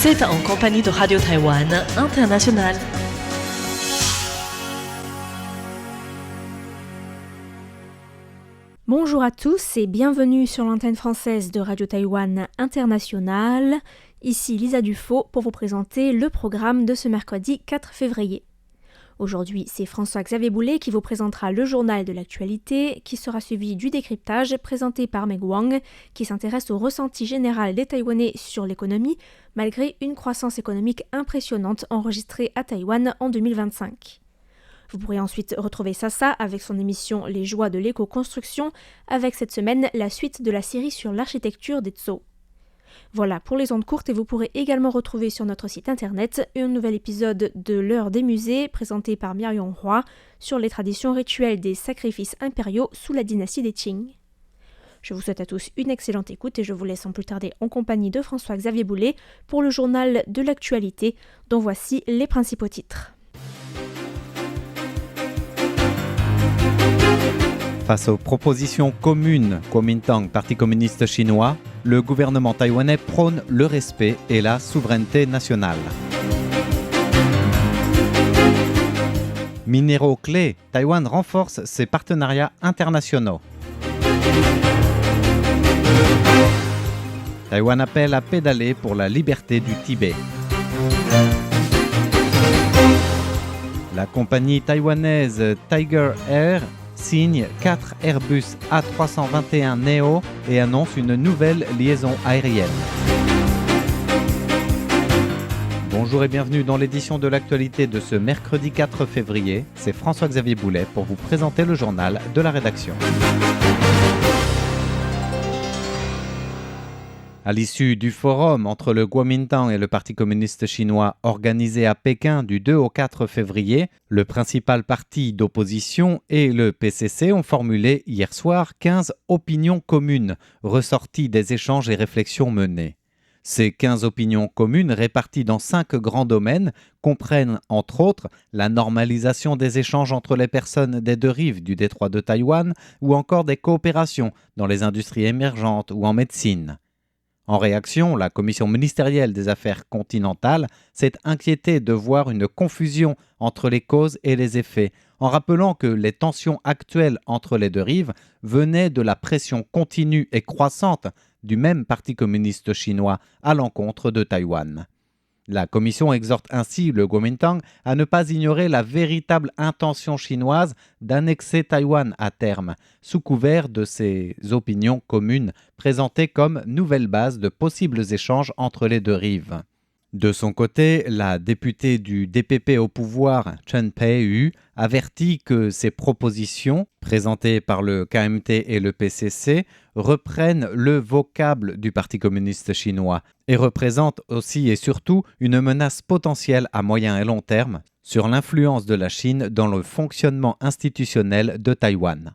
Vous êtes en compagnie de Radio Taïwan International. Bonjour à tous et bienvenue sur l'antenne française de Radio Taïwan International. Ici Lisa Dufaux pour vous présenter le programme de ce mercredi 4 février. Aujourd'hui, c'est François-Xavier Boulet qui vous présentera le journal de l'actualité, qui sera suivi du décryptage présenté par Meg Wang, qui s'intéresse au ressenti général des Taïwanais sur l'économie, malgré une croissance économique impressionnante enregistrée à Taïwan en 2025. Vous pourrez ensuite retrouver Sasa avec son émission Les joies de l'éco-construction, avec cette semaine la suite de la série sur l'architecture des Tso. Voilà pour les ondes courtes et vous pourrez également retrouver sur notre site internet un nouvel épisode de l'heure des musées présenté par Myrion Roy sur les traditions rituelles des sacrifices impériaux sous la dynastie des Qing. Je vous souhaite à tous une excellente écoute et je vous laisse sans plus tarder en compagnie de François-Xavier Boulet pour le journal de l'actualité dont voici les principaux titres. Face aux propositions communes Kuomintang, Parti communiste chinois, le gouvernement taïwanais prône le respect et la souveraineté nationale. Minéraux clés, Taïwan renforce ses partenariats internationaux. Taïwan appelle à pédaler pour la liberté du Tibet. La compagnie taïwanaise Tiger Air signe 4 Airbus A321 Neo et annonce une nouvelle liaison aérienne. Bonjour et bienvenue dans l'édition de l'actualité de ce mercredi 4 février. C'est François-Xavier Boulet pour vous présenter le journal de la rédaction. À l'issue du forum entre le Kuomintang et le Parti communiste chinois organisé à Pékin du 2 au 4 février, le principal parti d'opposition et le PCC ont formulé hier soir 15 opinions communes ressorties des échanges et réflexions menés. Ces 15 opinions communes réparties dans 5 grands domaines comprennent entre autres la normalisation des échanges entre les personnes des deux rives du détroit de Taïwan ou encore des coopérations dans les industries émergentes ou en médecine. En réaction, la Commission ministérielle des Affaires continentales s'est inquiétée de voir une confusion entre les causes et les effets, en rappelant que les tensions actuelles entre les deux rives venaient de la pression continue et croissante du même Parti communiste chinois à l'encontre de Taïwan. La Commission exhorte ainsi le Kuomintang à ne pas ignorer la véritable intention chinoise d'annexer Taïwan à terme, sous couvert de ces opinions communes présentées comme nouvelle base de possibles échanges entre les deux rives. De son côté, la députée du DPP au pouvoir, Chen Pei-yu, avertit que ces propositions, présentées par le KMT et le PCC, reprennent le vocable du Parti communiste chinois et représentent aussi et surtout une menace potentielle à moyen et long terme sur l'influence de la Chine dans le fonctionnement institutionnel de Taïwan.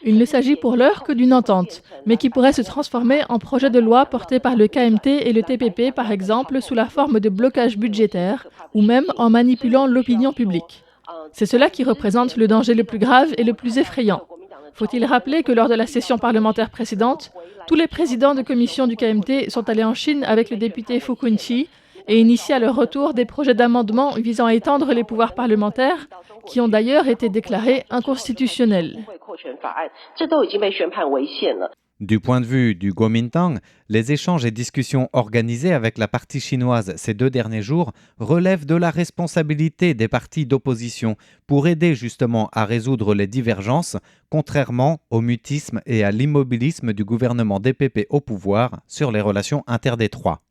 Il ne s'agit pour l'heure que d'une entente, mais qui pourrait se transformer en projet de loi porté par le KMT et le TPP, par exemple, sous la forme de blocage budgétaire ou même en manipulant l'opinion publique. C'est cela qui représente le danger le plus grave et le plus effrayant. Faut-il rappeler que lors de la session parlementaire précédente, tous les présidents de commission du KMT sont allés en Chine avec le député Fu Kunqi et initié à leur retour des projets d'amendement visant à étendre les pouvoirs parlementaires, qui ont d'ailleurs été déclarés inconstitutionnels. Du point de vue du Kuomintang, les échanges et discussions organisés avec la partie chinoise ces 2 derniers jours relèvent de la responsabilité des partis d'opposition pour aider justement à résoudre les divergences, contrairement au mutisme et à l'immobilisme du gouvernement DPP au pouvoir sur les relations interdétroits.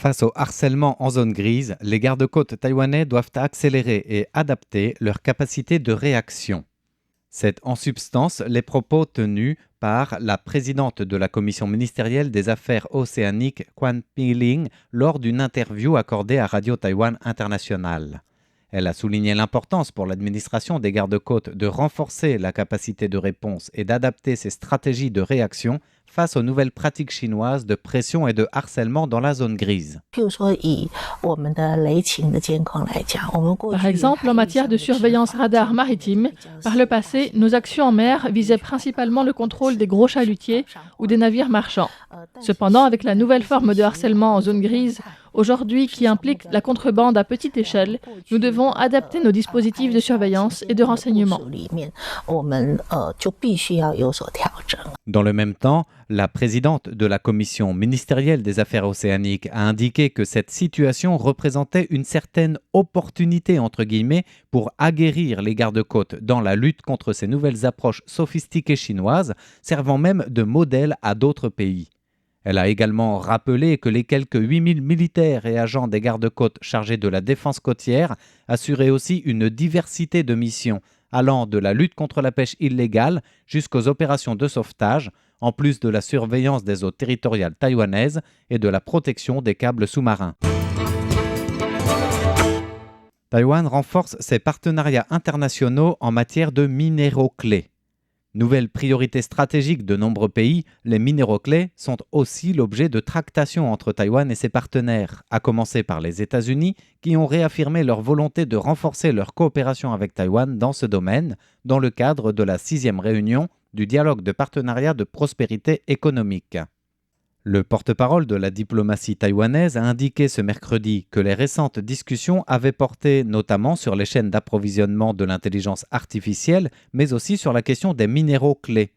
Face au harcèlement en zone grise, les gardes-côtes taïwanais doivent accélérer et adapter leur capacité de réaction. C'est en substance les propos tenus par la présidente de la Commission ministérielle des Affaires océaniques, Quan Pi-ling, lors d'une interview accordée à Radio Taïwan International. Elle a souligné l'importance pour l'administration des gardes-côtes de renforcer la capacité de réponse et d'adapter ses stratégies de réaction face aux nouvelles pratiques chinoises de pression et de harcèlement dans la zone grise. Par exemple, en matière de surveillance radar maritime, par le passé, nos actions en mer visaient principalement le contrôle des gros chalutiers ou des navires marchands. Cependant, avec la nouvelle forme de harcèlement en zone grise, aujourd'hui qui implique la contrebande à petite échelle, nous devons adapter nos dispositifs de surveillance et de renseignement. Dans le même temps, la présidente de la Commission ministérielle des Affaires océaniques a indiqué que cette situation représentait une certaine opportunité entre guillemets pour aguerrir les gardes-côtes dans la lutte contre ces nouvelles approches sophistiquées chinoises, servant même de modèle à d'autres pays. Elle a également rappelé que les quelques 8000 militaires et agents des gardes-côtes chargés de la défense côtière assuraient aussi une diversité de missions, allant de la lutte contre la pêche illégale jusqu'aux opérations de sauvetage, en plus de la surveillance des eaux territoriales taïwanaises et de la protection des câbles sous-marins. Taïwan renforce ses partenariats internationaux en matière de minéraux clés. Nouvelle priorité stratégique de nombreux pays, les minéraux clés sont aussi l'objet de tractations entre Taïwan et ses partenaires, à commencer par les États-Unis, qui ont réaffirmé leur volonté de renforcer leur coopération avec Taïwan dans ce domaine, dans le cadre de la 6e réunion du dialogue de partenariat de prospérité économique. Le porte-parole de la diplomatie taïwanaise a indiqué ce mercredi que les récentes discussions avaient porté notamment sur les chaînes d'approvisionnement de l'intelligence artificielle, mais aussi sur la question des minéraux clés.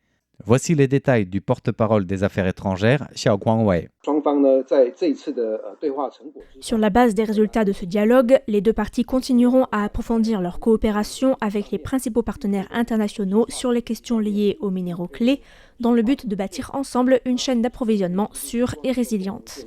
Voici les détails du porte-parole des Affaires étrangères, Xiao Guangwei. Sur la base des résultats de ce dialogue, les deux parties continueront à approfondir leur coopération avec les principaux partenaires internationaux sur les questions liées aux minéraux clés, dans le but de bâtir ensemble une chaîne d'approvisionnement sûre et résiliente.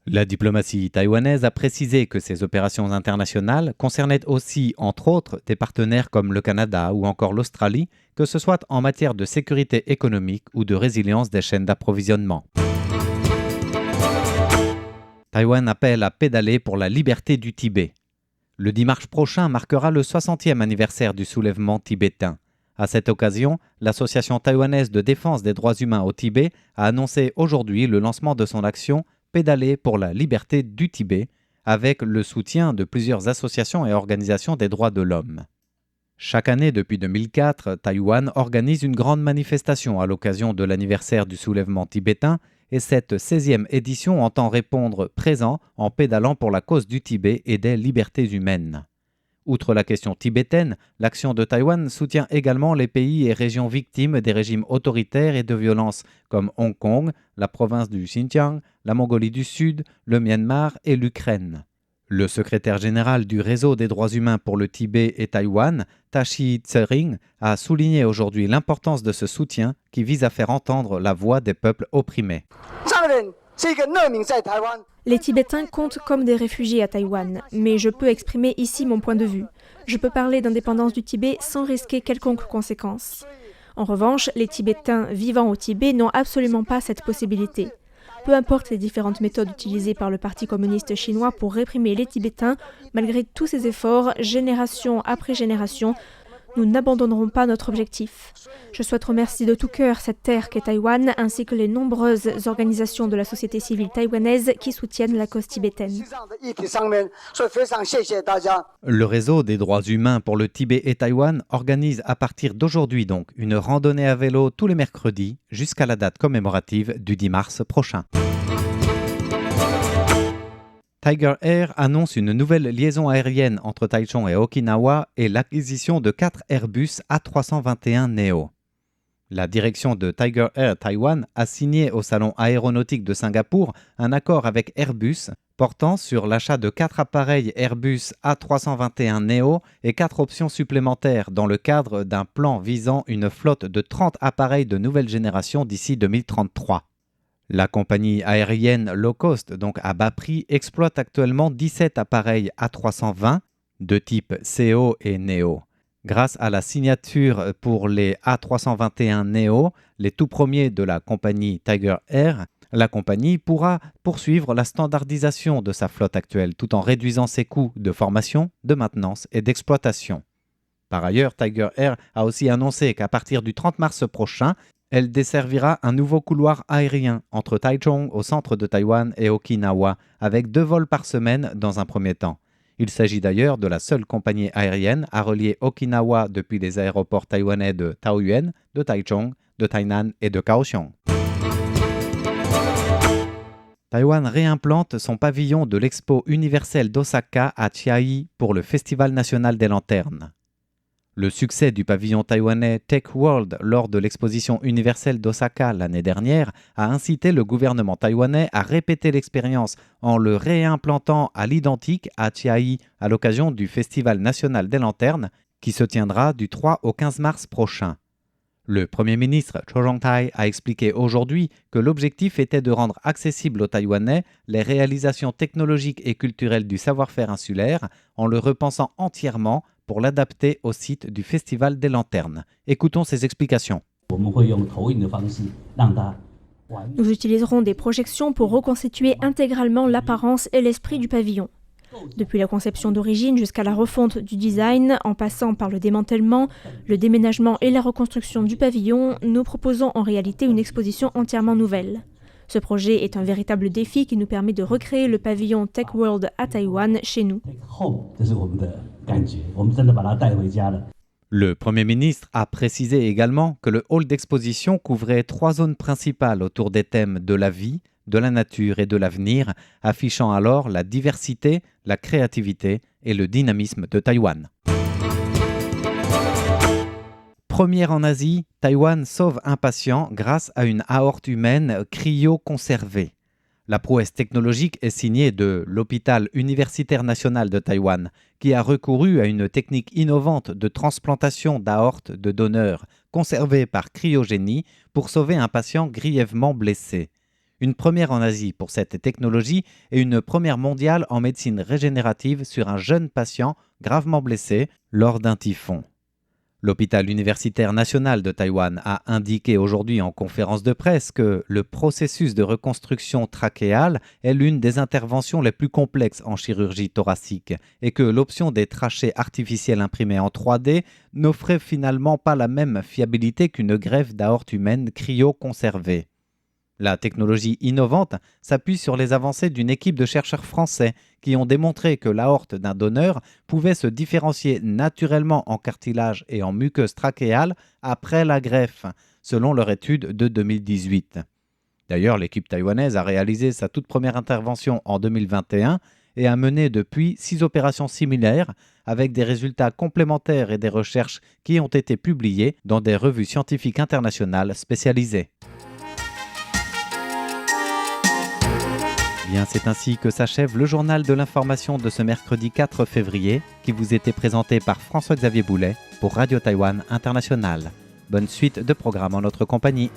La diplomatie taïwanaise a précisé que ces opérations internationales concernaient aussi, entre autres, des partenaires comme le Canada ou encore l'Australie, que ce soit en matière de sécurité économique ou de résilience des chaînes d'approvisionnement. Taïwan appelle à pédaler pour la liberté du Tibet. Le dimanche prochain marquera le 60e anniversaire du soulèvement tibétain. À cette occasion, l'Association taïwanaise de défense des droits humains au Tibet a annoncé aujourd'hui le lancement de son action « Pédaler pour la liberté du Tibet » avec le soutien de plusieurs associations et organisations des droits de l'homme. Chaque année depuis 2004, Taïwan organise une grande manifestation à l'occasion de l'anniversaire du soulèvement tibétain et cette 16e édition entend répondre présent en pédalant pour la cause du Tibet et des libertés humaines. Outre la question tibétaine, l'action de Taïwan soutient également les pays et régions victimes des régimes autoritaires et de violence comme Hong Kong, la province du Xinjiang, la Mongolie du Sud, le Myanmar et l'Ukraine. Le secrétaire général du Réseau des droits humains pour le Tibet et Taïwan, Tashi Tsering, a souligné aujourd'hui l'importance de ce soutien qui vise à faire entendre la voix des peuples opprimés. Les Tibétains comptent comme des réfugiés à Taïwan, mais je peux exprimer ici mon point de vue. Je peux parler d'indépendance du Tibet sans risquer quelconque conséquence. En revanche, les Tibétains vivant au Tibet n'ont absolument pas cette possibilité. Peu importe les différentes méthodes utilisées par le Parti communiste chinois pour réprimer les Tibétains, malgré tous ces efforts, génération après génération, nous n'abandonnerons pas notre objectif. Je souhaite remercier de tout cœur cette terre qu'est Taïwan, ainsi que les nombreuses organisations de la société civile taïwanaise qui soutiennent la cause tibétaine. Le réseau des droits humains pour le Tibet et Taïwan organise à partir d'aujourd'hui donc une randonnée à vélo tous les mercredis jusqu'à la date commémorative du 10 mars prochain. Tiger Air annonce une nouvelle liaison aérienne entre Taichung et Okinawa et l'acquisition de 4 Airbus A321neo. La direction de Tiger Air Taiwan a signé au Salon aéronautique de Singapour un accord avec Airbus portant sur l'achat de 4 appareils Airbus A321neo et 4 options supplémentaires dans le cadre d'un plan visant une flotte de 30 appareils de nouvelle génération d'ici 2033. La compagnie aérienne low cost, donc à bas prix, exploite actuellement 17 appareils A320 de type CO et Neo. Grâce à la signature pour les A321neo, les tout premiers de la compagnie Tiger Air, la compagnie pourra poursuivre la standardisation de sa flotte actuelle tout en réduisant ses coûts de formation, de maintenance et d'exploitation. Par ailleurs, Tiger Air a aussi annoncé qu'à partir du 30 mars prochain, Elle desservira un nouveau couloir aérien entre Taichung au centre de Taïwan et Okinawa, avec 2 vols par semaine dans un premier temps. Il s'agit d'ailleurs de la seule compagnie aérienne à relier Okinawa depuis les aéroports taïwanais de Taoyuan, de Taichung, de Tainan et de Kaohsiung. Taïwan réimplante son pavillon de l'Expo universelle d'Osaka à Chiayi pour le Festival national des lanternes. Le succès du pavillon taïwanais Tech World lors de l'exposition universelle d'Osaka l'année dernière a incité le gouvernement taïwanais à répéter l'expérience en le réimplantant à l'identique à Chiayi à l'occasion du Festival national des lanternes qui se tiendra du 3 au 15 mars prochain. Le Premier ministre Cho Jong-tai a expliqué aujourd'hui que l'objectif était de rendre accessibles aux Taïwanais les réalisations technologiques et culturelles du savoir-faire insulaire en le repensant entièrement pour l'adapter au site du Festival des Lanternes. Écoutons ses explications. Nous utiliserons des projections pour reconstituer intégralement l'apparence et l'esprit du pavillon. Depuis la conception d'origine jusqu'à la refonte du design, en passant par le démantèlement, le déménagement et la reconstruction du pavillon, nous proposons en réalité une exposition entièrement nouvelle. Ce projet est un véritable défi qui nous permet de recréer le pavillon Tech World à Taïwan chez nous. Le Premier ministre a précisé également que le hall d'exposition couvrait 3 zones principales autour des thèmes de la vie, de la nature et de l'avenir, affichant alors la diversité, la créativité et le dynamisme de Taïwan. Première en Asie, Taïwan sauve un patient grâce à une aorte humaine cryo-conservée. La prouesse technologique est signée de l'hôpital universitaire national de Taïwan, qui a recouru à une technique innovante de transplantation d'aorte de donneurs conservée par cryogénie pour sauver un patient grièvement blessé. Une première en Asie pour cette technologie et une première mondiale en médecine régénérative sur un jeune patient gravement blessé lors d'un typhon. L'hôpital universitaire national de Taïwan a indiqué aujourd'hui en conférence de presse que le processus de reconstruction trachéale est l'une des interventions les plus complexes en chirurgie thoracique et que l'option des trachées artificielles imprimées en 3D n'offrait finalement pas la même fiabilité qu'une greffe d'aorte humaine cryo-conservée. La technologie innovante s'appuie sur les avancées d'une équipe de chercheurs français qui ont démontré que l'aorte d'un donneur pouvait se différencier naturellement en cartilage et en muqueuse trachéale après la greffe, selon leur étude de 2018. D'ailleurs, l'équipe taïwanaise a réalisé sa toute première intervention en 2021 et a mené depuis 6 opérations similaires avec des résultats complémentaires et des recherches qui ont été publiées dans des revues scientifiques internationales spécialisées. Bien, c'est ainsi que s'achève le journal de l'information de ce mercredi 4 février qui vous était présenté par François-Xavier Boulet pour Radio Taïwan International. Bonne suite de programmes en notre compagnie.